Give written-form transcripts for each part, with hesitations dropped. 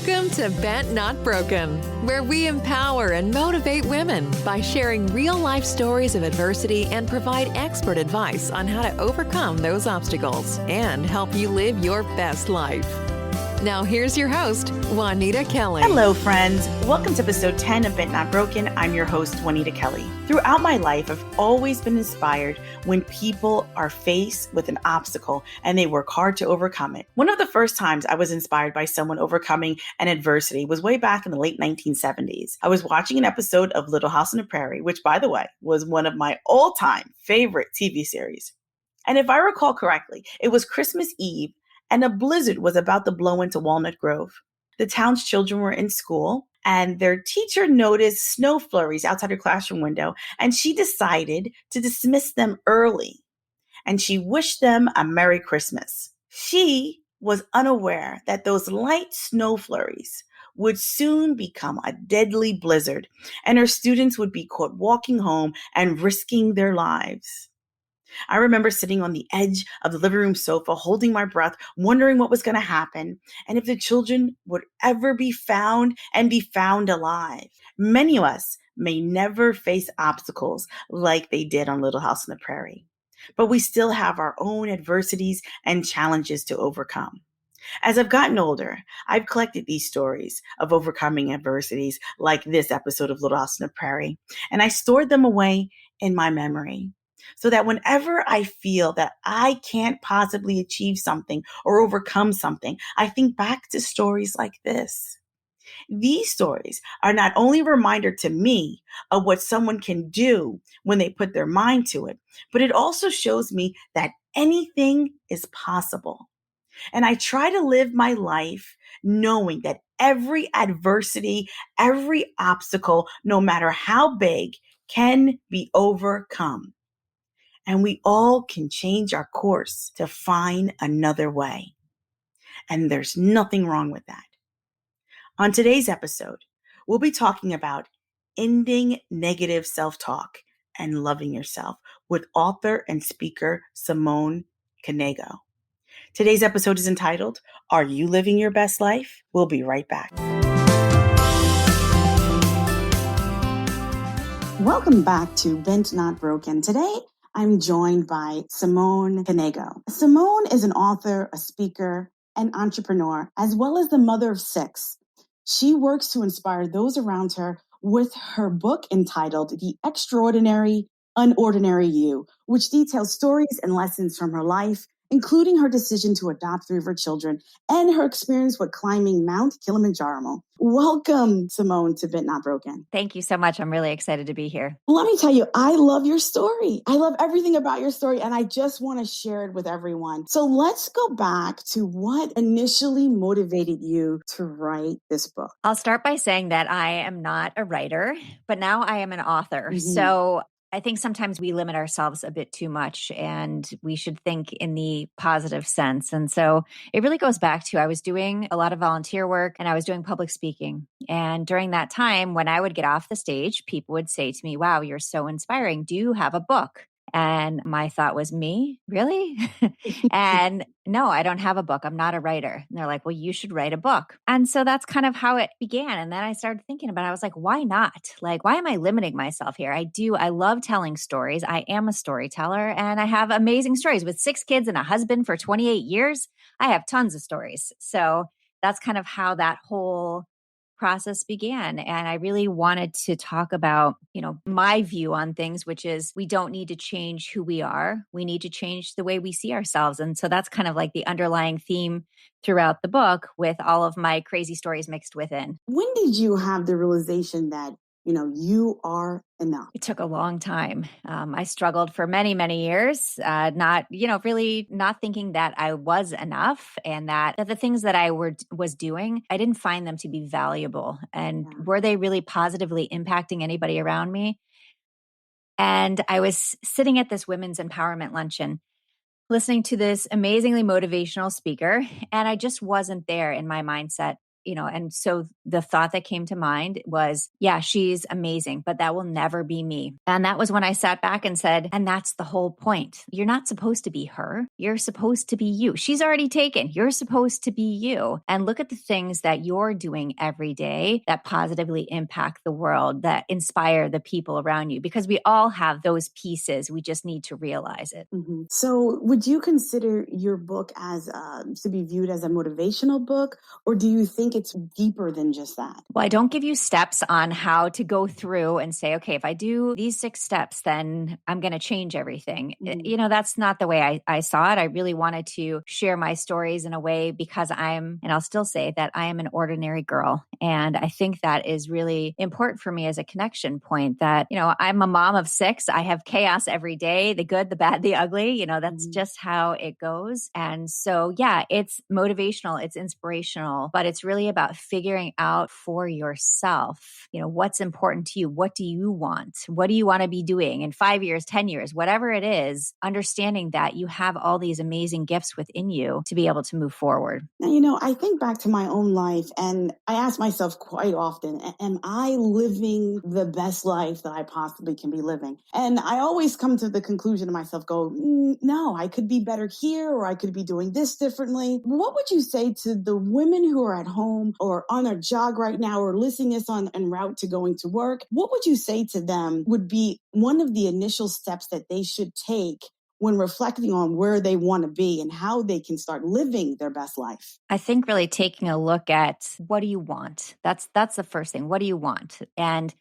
Welcome to Bent Not Broken, where we empower and motivate women by sharing real-life stories of adversity and provide expert advice on how to overcome those obstacles and help you live your best life. Now here's your host, Juanita Kelly. Hello, friends. Welcome to episode 10 of Bent Not Broken. I'm your host, Juanita Kelly. Throughout my life, I've always been inspired when people are faced with an obstacle and they work hard to overcome it. One of the first times I was inspired by someone overcoming an adversity was way back in the late 1970s. I was watching an episode of Little House on the Prairie, which, by the way, was one of my all-time favorite TV series. And if I recall correctly, it was Christmas Eve, and a blizzard was about to blow into Walnut Grove. The town's children were in school, and their teacher noticed snow flurries outside her classroom window, and she decided to dismiss them early, and she wished them a Merry Christmas. She was unaware that those light snow flurries would soon become a deadly blizzard, and her students would be caught walking home and risking their lives. I remember sitting on the edge of the living room sofa, holding my breath, wondering what was going to happen and if the children would ever be found and be found alive. Many of us may never face obstacles like they did on Little House on the Prairie, but we still have our own adversities and challenges to overcome. As I've gotten older, I've collected these stories of overcoming adversities like this episode of Little House on the Prairie, and I stored them away in my memory, so that whenever I feel that I can't possibly achieve something or overcome something, I think back to stories like this. These stories are not only a reminder to me of what someone can do when they put their mind to it, but it also shows me that anything is possible. And I try to live my life knowing that every adversity, every obstacle, no matter how big, can be overcome. And we all can change our course to find another way. And there's nothing wrong with that. On today's episode, we'll be talking about ending negative self-talk and loving yourself with author and speaker Simone Knego. Today's episode is entitled, Are You Living Your Best Life? We'll be right back. Welcome back to Bent Not Broken. Today, I'm joined by Simone Knego. Simone is an author, a speaker, an entrepreneur, as well as the mother of 6. She works to inspire those around her with her book entitled The Extraordinary, Unordinary You, which details stories and lessons from her life, including her decision to adopt 3 of her children and her experience with climbing Mount Kilimanjaro. Welcome, Simone, to Bent Not Broken. Thank you so much. I'm really excited to be here. Let me tell you, I love your story. I love everything about your story, and I just want to share it with everyone. So let's go back to what initially motivated you to write this book. I'll start by saying that I am not a writer, but now I am an author. Mm-hmm. So I think sometimes we limit ourselves a bit too much, and we should think in the positive sense. And so it really goes back to I was doing a lot of volunteer work and I was doing public speaking. And during that time, when I would get off the stage, people would say to me, wow, you're so inspiring. Do you have a book? And my thought was, me? Really? And no, I don't have a book. I'm not a writer. And they're like, well, you should write a book. And so that's kind of how it began. And then I started thinking about it. I was like, why not? Like, why am I limiting myself here? I love telling stories. I am a storyteller and I have amazing stories. With 6 kids and a husband for 28 years, I have tons of stories. So that's kind of how that whole process began. And I really wanted to talk about, my view on things, which is we don't need to change who we are. We need to change the way we see ourselves. And so that's kind of like the underlying theme throughout the book, with all of my crazy stories mixed within. When did you have the realization that, you are enough? It took a long time. I struggled for many, many years, really not thinking that I was enough, and that the things that I was doing, I didn't find them to be valuable. And were they really positively impacting anybody around me? And I was sitting at this women's empowerment luncheon, listening to this amazingly motivational speaker, and I just wasn't there in my mindset. and so the thought that came to mind was, yeah, she's amazing, but that will never be me. And that was when I sat back and said, and that's the whole point. You're not supposed to be her. You're supposed to be you. She's already taken. You're supposed to be you. And look at the things that you're doing every day that positively impact the world, that inspire the people around you, because we all have those pieces. We just need to realize it. Mm-hmm. So would you consider your book as to be viewed as a motivational book, or do you think it's deeper than just that? Well, I don't give you steps on how to go through and say, okay, if I do these 6 steps, then I'm going to change everything. Mm-hmm. That's not the way I saw it. I really wanted to share my stories in a way because and I'll still say that I am an ordinary girl. And I think that is really important for me as a connection point that, I'm a mom of 6. I have chaos every day, the good, the bad, the ugly, that's just how it goes. And so, yeah, it's motivational, it's inspirational, but it's really about figuring out for yourself, what's important to you. What do you want? What do you want to be doing in 5 years, 10 years, whatever it is, understanding that you have all these amazing gifts within you to be able to move forward. Now, I think back to my own life and I ask myself quite often, am I living the best life that I possibly can be living? And I always come to the conclusion to myself, no, I could be better here, or I could be doing this differently. What would you say to the women who are at home or on a jog right now or listening this en route to going to work? What would you say to them would be one of the initial steps that they should take when reflecting on where they want to be and how they can start living their best life? I think really taking a look at, what do you want? That's the first thing. What do you want? And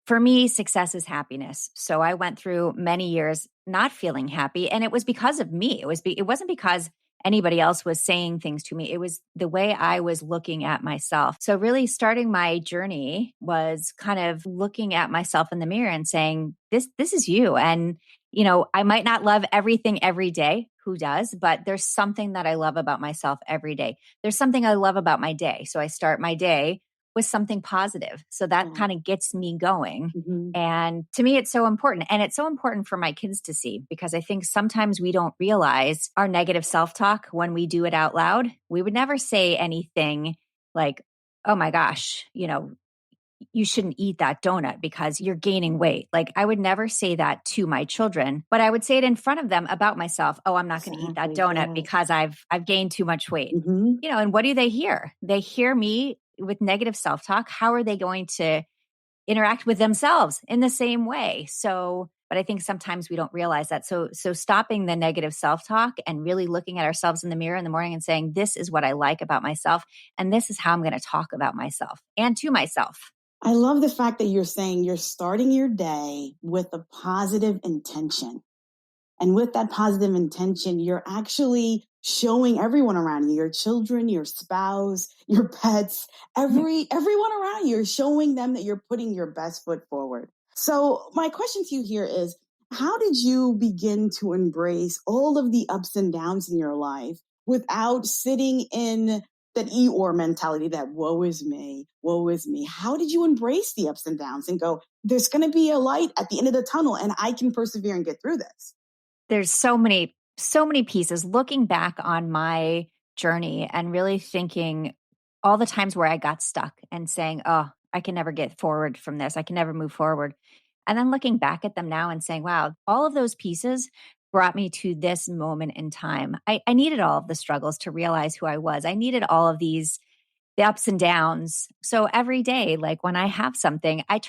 for me, success is happiness. So I went through many years not feeling happy, and it was because of me. It wasn't because anybody else was saying things to me. It was the way I was looking at myself. So really starting my journey was kind of looking at myself in the mirror and saying, this is you. And, I might not love everything every day. Who does? But there's something that I love about myself every day. There's something I love about my day. So I start my day with something positive. So that kind of gets me going. Mm-hmm. And to me, it's so important. And it's so important for my kids to see, because I think sometimes we don't realize our negative self-talk when we do it out loud. We would never say anything like, oh my gosh, you shouldn't eat that donut because you're gaining weight. Like, I would never say that to my children, but I would say it in front of them about myself. Oh, I'm not going to eat that donut because I've gained too much weight. Mm-hmm. And what do they hear? They hear me with negative self-talk. How are they going to interact with themselves in the same way? So, but I think sometimes we don't realize that. So stopping the negative self-talk and really looking at ourselves in the mirror in the morning and saying, this is what I like about myself. And this is how I'm going to talk about myself and to myself. I love the fact that you're saying you're starting your day with a positive intention. And with that positive intention, you're actually showing everyone around you, your children, your spouse, your pets, everyone around you, you're showing them that you're putting your best foot forward. So my question to you here is, how did you begin to embrace all of the ups and downs in your life without sitting in that Eeyore mentality, that woe is me, woe is me? How did you embrace the ups and downs and go, there's going to be a light at the end of the tunnel and I can persevere and get through this? There's so many pieces. Looking back on my journey and really thinking all the times where I got stuck and saying, oh, I can never get forward from this. I can never move forward. And then looking back at them now and saying, wow, all of those pieces brought me to this moment in time. I needed all of the struggles to realize who I was. I needed all of the ups and downs. So every day, like when I have something, I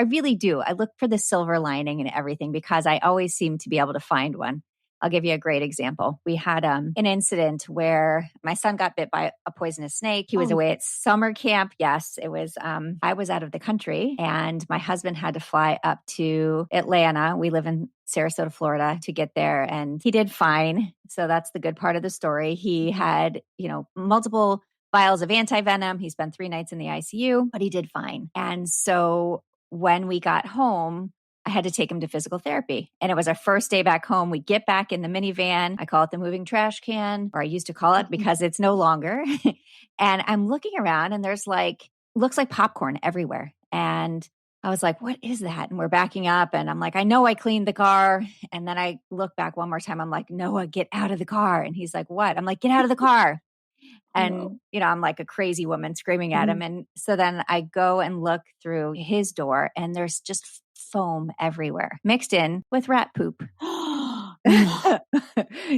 really do. I look for the silver lining in everything because I always seem to be able to find one. I'll give you a great example. We had an incident where my son got bit by a poisonous snake. He was away at summer camp. Yes, it was. I was out of the country and my husband had to fly up to Atlanta. We live in Sarasota, Florida, to get there. And he did fine. So that's the good part of the story. He had, multiple vials of anti-venom. He spent 3 nights in the ICU, but he did fine. And so when we got home, I had to take him to physical therapy. And it was our first day back home. We get back in the minivan. I call it the moving trash can, or I used to call it because it's no longer. And I'm looking around and there's looks like popcorn everywhere. And I was like, what is that? And we're backing up and I'm like, I know I cleaned the car. And then I look back one more time. I'm like, Noah, get out of the car. And he's like, what? I'm like, get out of the car. And, I'm like a crazy woman screaming at him. And so then I go and look through his door and there's just foam everywhere mixed in with rat poop. No.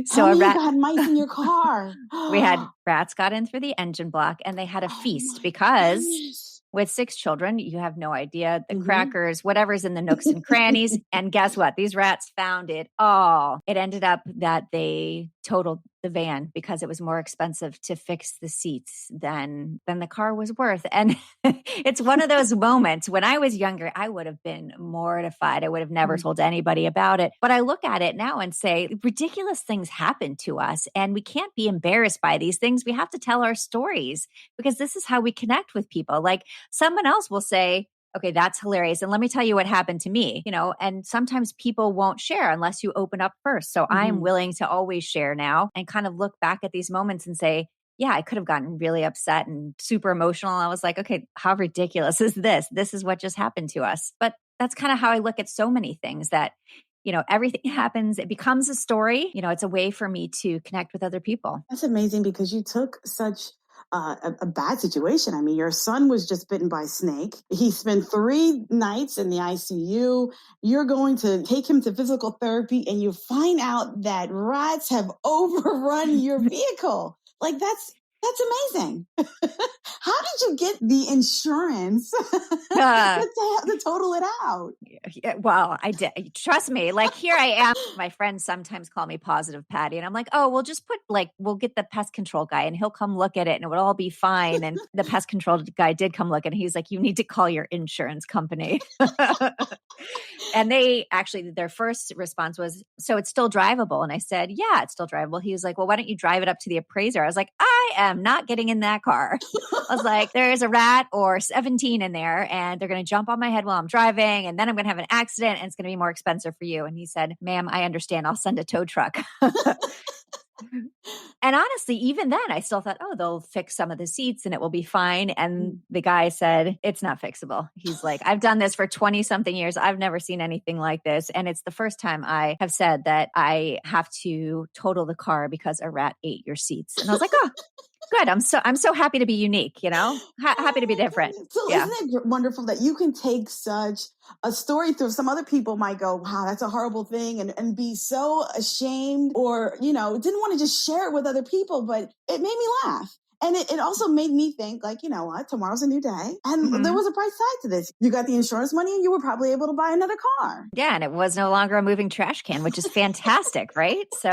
So Tell a me you rat, got mice in your car. we had rats got in through the engine block and they had a Oh feast my because goodness. with 6 children, you have no idea the Mhm. crackers, whatever's in the nooks and crannies. And guess what? These rats found it all. It ended up that they totaled the van because it was more expensive to fix the seats than the car was worth. And it's one of those moments when I was younger, I would have been mortified. I would have never told anybody about it. But I look at it now and say, ridiculous things happen to us and we can't be embarrassed by these things. We have to tell our stories because this is how we connect with people. Like someone else will say, okay, that's hilarious. And let me tell you what happened to me, and sometimes people won't share unless you open up first. So I'm willing to always share now and kind of look back at these moments and say, yeah, I could have gotten really upset and super emotional. I was like, okay, how ridiculous is this? This is what just happened to us. But that's kind of how I look at so many things that, everything happens. It becomes a story. It's a way for me to connect with other people. That's amazing because you took such a bad situation. I mean, your son was just bitten by a snake. He spent 3 nights in the ICU. You're going to take him to physical therapy and you find out that rats have overrun your vehicle. Like that's amazing. How did you get the insurance to total it out? Yeah, well, I did. Trust me. Like here I am. My friends sometimes call me Positive Patty. And I'm like, oh, we'll just we'll get the pest control guy and he'll come look at it and it would all be fine. And the pest control guy did come look and he's like, you need to call your insurance company. And they actually, their first response was, so it's still drivable. And I said, yeah, it's still drivable. He was like, well, why don't you drive it up to the appraiser? I was like, I am not getting in that car. I was like, there is a rat or 17 in there and they're going to jump on my head while I'm driving. And then I'm going to have an accident and it's going to be more expensive for you. And he said, ma'am, I understand. I'll send a tow truck. And honestly, even then I still thought, oh, they'll fix some of the seats and it will be fine. And the guy said, it's not fixable. He's like, I've done this for 20 something years. I've never seen anything like this. And it's the first time I have said that I have to total the car because a rat ate your seats. And I was like, oh, good. I'm so happy to be unique, happy to be different. So Yeah. isn't it wonderful that you can take such a story through? Some other people might go, wow, that's a horrible thing and be so ashamed or, didn't want to just share it with other people, but it made me laugh. And it also made me think like, you know what, tomorrow's a new day. And there was a bright side to this. You got the insurance money and you were probably able to buy another car. Yeah. And it was no longer a moving trash can, which is fantastic. Right. So,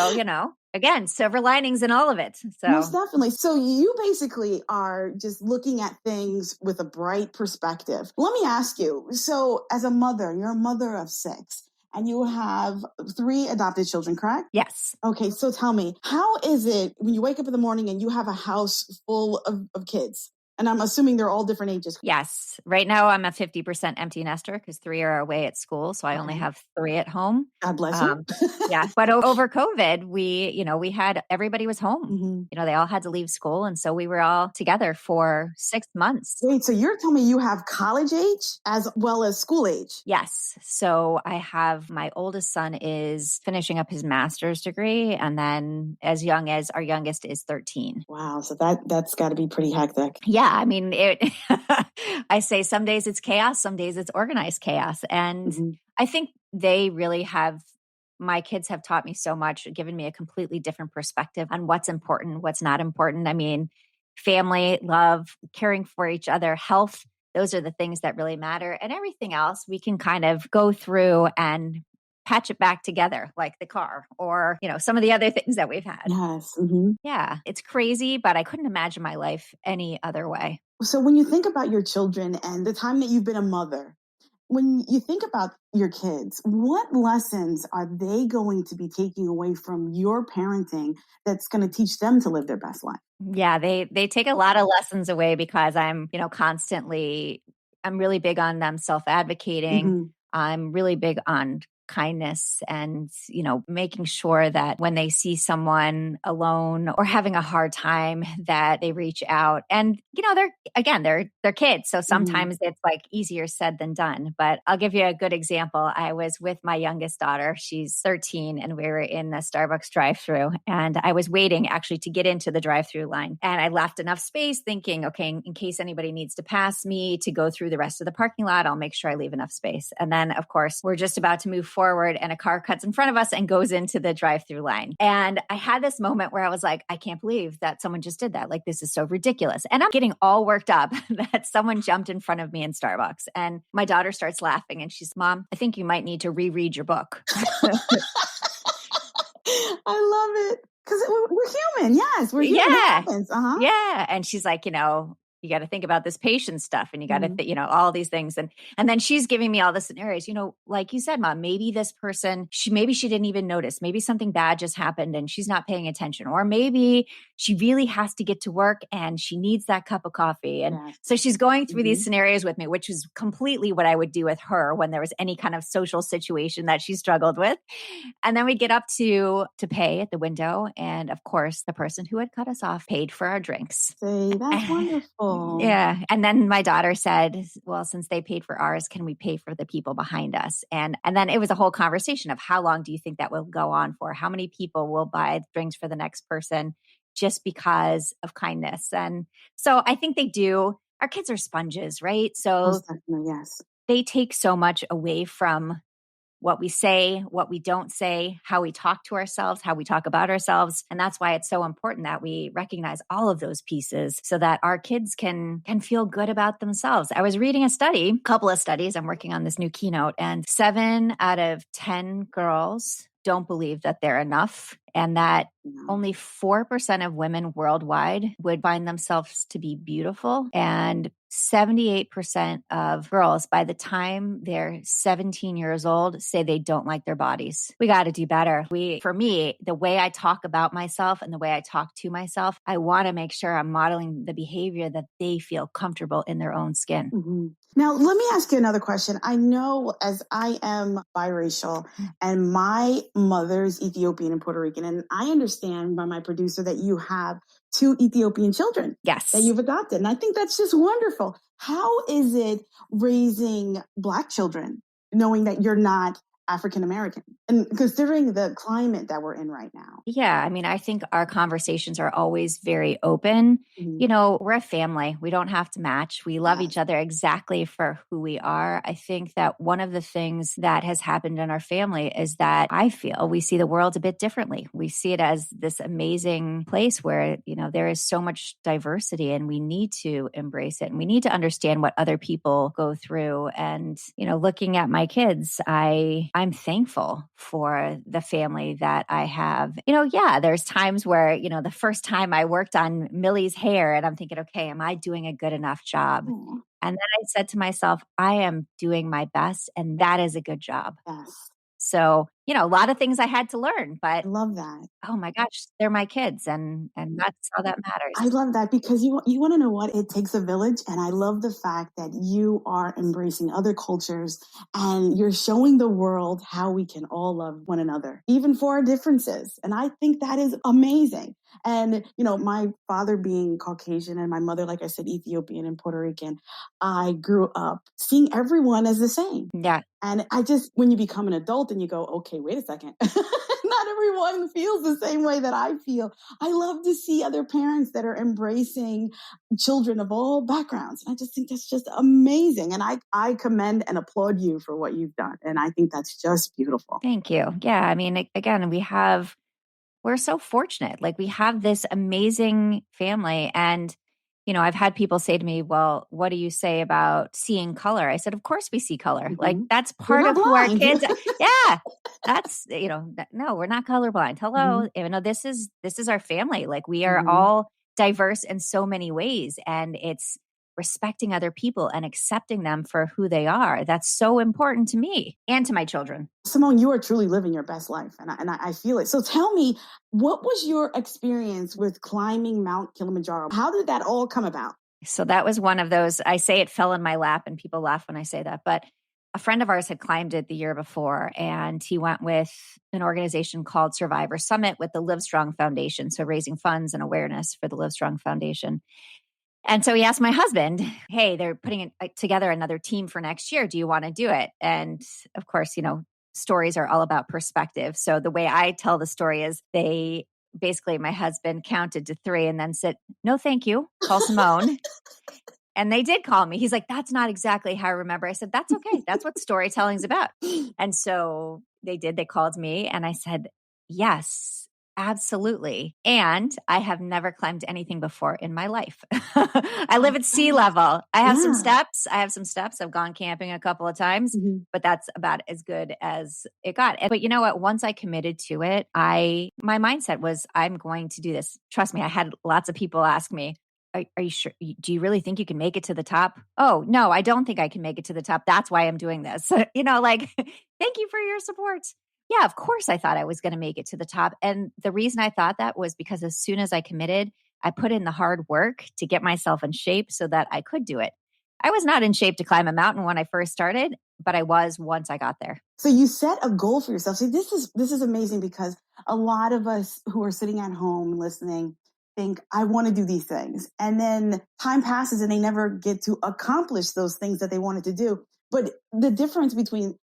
again, silver linings in all of it. So most definitely. So you basically are just looking at things with a bright perspective. Let me ask you. So as a mother, you're a mother of 6 and you have 3 adopted children, correct? Yes. Okay. So tell me, how is it when you wake up in the morning and you have a house full of kids? And I'm assuming they're all different ages. Yes. Right now I'm a 50% empty nester because 3 are away at school. So I only have 3 at home. God bless you. Yeah. But over COVID, we had, everybody was home. They all had to leave school. And so we were all together for 6 months. Wait, so you're telling me you have college age as well as school age? Yes. So I have, my oldest son is finishing up his master's degree. And then as young as our youngest is 13. Wow. So that's got to be pretty hectic. Yeah. I mean, I say some days it's chaos, some days it's organized chaos. And I think they really have, my kids have taught me so much, given me a completely different perspective on what's important, what's not important. I mean, family, love, caring for each other, health, those are the things that really matter. And everything else we can kind of go through and patch it back together, like the car or, some of the other things that we've had. Yes. Yeah, it's crazy, but I couldn't imagine my life any other way. So when you think about your children and the time that you've been a mother, when you think about your kids, what lessons are they going to be taking away from your parenting that's going to teach them to live their best life? Yeah, they take a lot of lessons away because I'm, I'm really big on them self-advocating. I'm really big on kindness and, making sure that when they see someone alone or having a hard time that they reach out. And, they're kids. So sometimes it's like easier said than done. But I'll give you a good example. I was with my youngest daughter. She's 13 and we were in the Starbucks drive-thru and I was waiting actually to get into the drive-thru line. And I left enough space thinking, okay, in case anybody needs to pass me to go through the rest of the parking lot, I'll make sure I leave enough space. And then of course, we're just about to move forward and a car cuts in front of us and goes into the drive-thru line. And I had this moment where I was like, I can't believe that someone just did that. Like, this is so ridiculous. And I'm getting all worked up that someone jumped in front of me in Starbucks. And my daughter starts laughing and she's, Mom, I think you might need to reread your book. I love it. Because we're human. Yes, we're human. Yeah. It happens. Yeah. And she's like, you got to think about this patient stuff and you got to, all these things. And then she's giving me all the scenarios, like you said, Mom, maybe this person, maybe she didn't even notice. Maybe something bad just happened and she's not paying attention. Or maybe she really has to get to work and she needs that cup of coffee. And so she's going through these scenarios with me, which is completely what I would do with her when there was any kind of social situation that she struggled with. And then we get up to pay at the window. And of course, the person who had cut us off paid for our drinks. See, that's wonderful. Yeah. And then my daughter said, well, since they paid for ours, can we pay for the people behind us? And then it was a whole conversation of how long do you think that will go on for? How many people will buy drinks for the next person just because of kindness? And so I think they do. Our kids are sponges, right? So most definitely, yes. They take so much away from what we say, what we don't say, how we talk to ourselves, how we talk about ourselves. And that's why it's so important that we recognize all of those pieces so that our kids can feel good about themselves. I was reading a couple of studies. I'm working on this new keynote, and 7 out of 10 girls don't believe that they're enough, and that only 4% of women worldwide would find themselves to be beautiful. And 78% of girls by the time they're 17 years old say they don't like their bodies. We got to do better. For me, the way I talk about myself and the way I talk to myself, I want to make sure I'm modeling the behavior that they feel comfortable in their own skin. Mm-hmm. Now, let me ask you another question. I know as I am biracial and my mother's Ethiopian and Puerto Rican, and I understand by my producer that you have 2 Ethiopian children yes, that you've adopted. And I think that's just wonderful. How is it raising Black children, knowing that you're not African American and considering the climate that we're in right now? Yeah. I mean, I think our conversations are always very open. We're a family. We don't have to match. We love each other exactly for who we are. I think that one of the things that has happened in our family is that I feel we see the world a bit differently. We see it as this amazing place where, there is so much diversity and we need to embrace it. And we need to understand what other people go through. And, looking at my kids, I'm thankful for the family that I have. There's times where, the first time I worked on Millie's hair and I'm thinking, okay, am I doing a good enough job? And then I said to myself, I am doing my best and that is a good job. Yes. So, a lot of things I had to learn, but I love that. Oh my gosh, they're my kids and that's all that matters. I love that because you want to know what? It takes a village. And I love the fact that you are embracing other cultures and you're showing the world how we can all love one another, even for our differences. And I think that is amazing. And, my father being Caucasian and my mother, like I said, Ethiopian and Puerto Rican, I grew up seeing everyone as the same. Yeah. And when you become an adult and you go, okay, wait a second, not everyone feels the same way that I feel. I love to see other parents that are embracing children of all backgrounds. And I just think that's just amazing. And I commend and applaud you for what you've done. And I think that's just beautiful. Thank you. Yeah. I mean, again, we're so fortunate. Like we have this amazing family and I've had people say to me, well, what do you say about seeing color? I said, of course we see color. Like that's part of who our kids are. Yeah. That's, no, we're not colorblind. Hello. This is our family. Like we are all diverse in so many ways and it's respecting other people and accepting them for who they are. That's so important to me and to my children. Simone, you are truly living your best life. And I feel it. So tell me, what was your experience with climbing Mount Kilimanjaro? How did that all come about? So that was one of those, I say it fell in my lap and people laugh when I say that, but a friend of ours had climbed it the year before, and he went with an organization called Survivor Summit with the Livestrong Foundation. So raising funds and awareness for the Livestrong Foundation. And so he asked my husband, hey, they're putting together another team for next year. Do you want to do it? And of course, stories are all about perspective. So the way I tell the story is my husband counted to 3 and then said, no, thank you. Call Simone. And they did call me. He's like, that's not exactly how I remember. I said, that's okay. That's what storytelling's about. And so they did. They called me and I said, yes, absolutely. And I have never climbed anything before in my life. I live at sea level. I have some steps. I've gone camping a couple of times, but that's about as good as it got. But you know what? Once I committed to it, my mindset was, I'm going to do this. Trust me, I had lots of people ask me, are you sure? Do you really think you can make it to the top? Oh, no, I don't think I can make it to the top. That's why I'm doing this. Thank you for your support. Yeah, of course I thought I was going to make it to the top. And the reason I thought that was because as soon as I committed, I put in the hard work to get myself in shape so that I could do it. I was not in shape to climb a mountain when I first started, but I was once I got there. So you set a goal for yourself. See, this is amazing because a lot of us who are sitting at home listening think, I want to do these things. And then time passes and they never get to accomplish those things that they wanted to do. But the difference between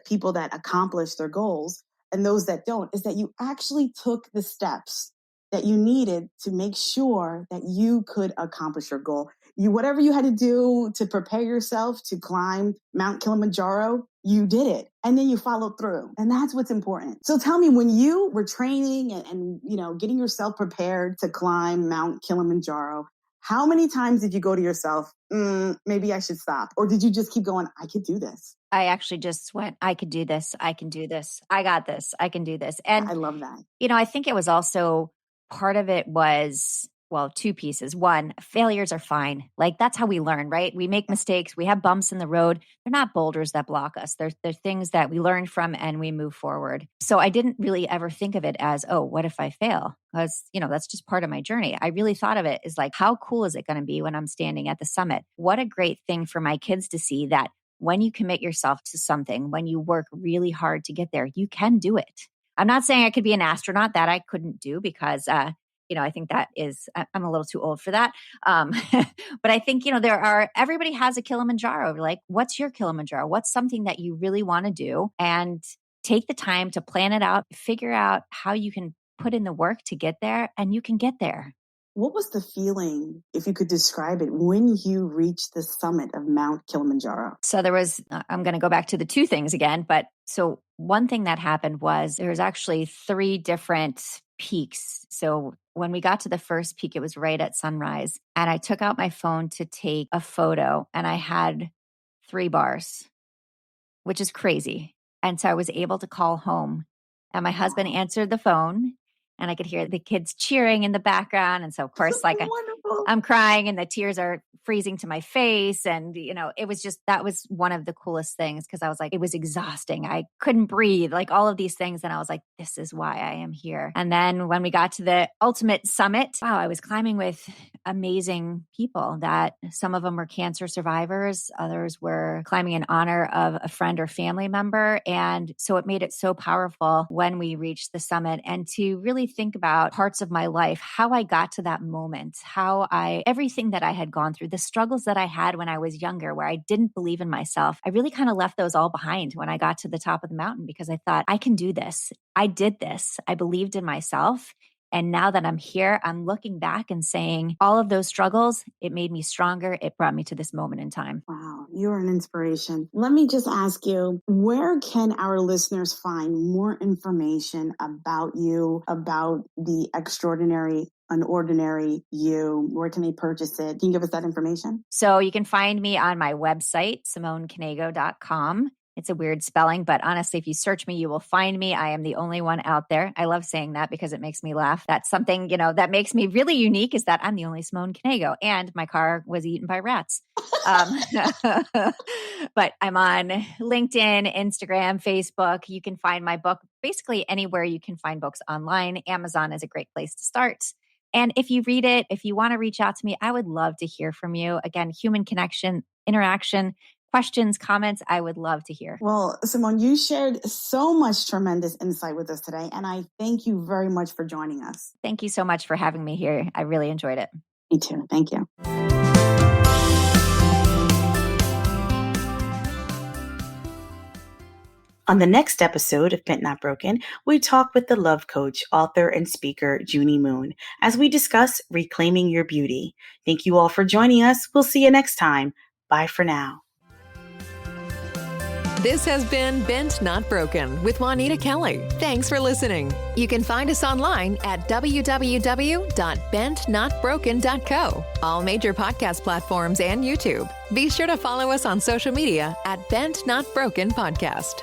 people that accomplish their goals and those that don't is that you actually took the steps that you needed to make sure that you could accomplish your goal. Whatever you had to do to prepare yourself to climb Mount Kilimanjaro, you did it. And then you followed through. And that's what's important. So tell me, when you were training and getting yourself prepared to climb Mount Kilimanjaro, how many times did you go to yourself, maybe I should stop? Or did you just keep going, I could do this? I actually just went, I could do this. I can do this. I got this. I can do this. And I love that. I think it was also part of it was, well, 2 pieces. One, failures are fine. That's how we learn, right? We make mistakes. We have bumps in the road. They're not boulders that block us. They're things that we learn from and we move forward. So I didn't really ever think of it as, oh, what if I fail? Because, that's just part of my journey. I really thought of it as how cool is it going to be when I'm standing at the summit? What a great thing for my kids to see that when you commit yourself to something, when you work really hard to get there, you can do it. I'm not saying I could be an astronaut. That I couldn't do because, I think that is, I'm a little too old for that. But I think, everybody has a Kilimanjaro. What's your Kilimanjaro? What's something that you really want to do? And take the time to plan it out, figure out how you can put in the work to get there, and you can get there. What was the feeling, if you could describe it, when you reached the summit of Mount Kilimanjaro? So I'm going to go back to the 2 things again. But so one thing that happened was there was actually 3 different peaks. So when we got to the first peak, it was right at sunrise. And I took out my phone to take a photo and I had 3 bars, which is crazy. And so I was able to call home and my husband answered the phone. And I could hear the kids cheering in the background. And so, of course, I'm crying and the tears are freezing to my face. And, it was that was one of the coolest things because I was it was exhausting. I couldn't breathe, all of these things. And I was like, this is why I am here. And then when we got to the ultimate summit, wow, I was climbing with amazing people that some of them were cancer survivors. Others were climbing in honor of a friend or family member. And so it made it so powerful when we reached the summit and to really think about parts of my life, how I got to that moment, everything that I had gone through, the struggles that I had when I was younger, where I didn't believe in myself. I really kind of left those all behind when I got to the top of the mountain because I thought, I can do this. I did this. I believed in myself. And now that I'm here, I'm looking back and saying all of those struggles, it made me stronger. It brought me to this moment in time. Wow, you're an inspiration. Let me just ask you, where can our listeners find more information about you, about the extraordinary, unordinary you? Where can they purchase it? Can you give us that information? So you can find me on my website, SimoneKnego.com. It's a weird spelling, but honestly, if you search me, you will find me. I am the only one out there. I love saying that because it makes me laugh. That's something, that makes me really unique is that I'm the only Simone Knego and my car was eaten by rats. But I'm on LinkedIn, Instagram, Facebook. You can find my book basically anywhere you can find books online. Amazon is a great place to start. And if you read it, if you want to reach out to me, I would love to hear from you. Again, human connection, interaction, questions, comments, I would love to hear. Well, Simone, you shared so much tremendous insight with us today, and I thank you very much for joining us. Thank you so much for having me here. I really enjoyed it. Me too. Thank you. On the next episode of Bent Not Broken, we talk with the love coach, author, and speaker, Junie Moon, as we discuss reclaiming your beauty. Thank you all for joining us. We'll see you next time. Bye for now. This has been Bent Not Broken with Juanita Kelly. Thanks for listening. You can find us online at www.bentnotbroken.co, all major podcast platforms and YouTube. Be sure to follow us on social media at Bent Not Broken Podcast.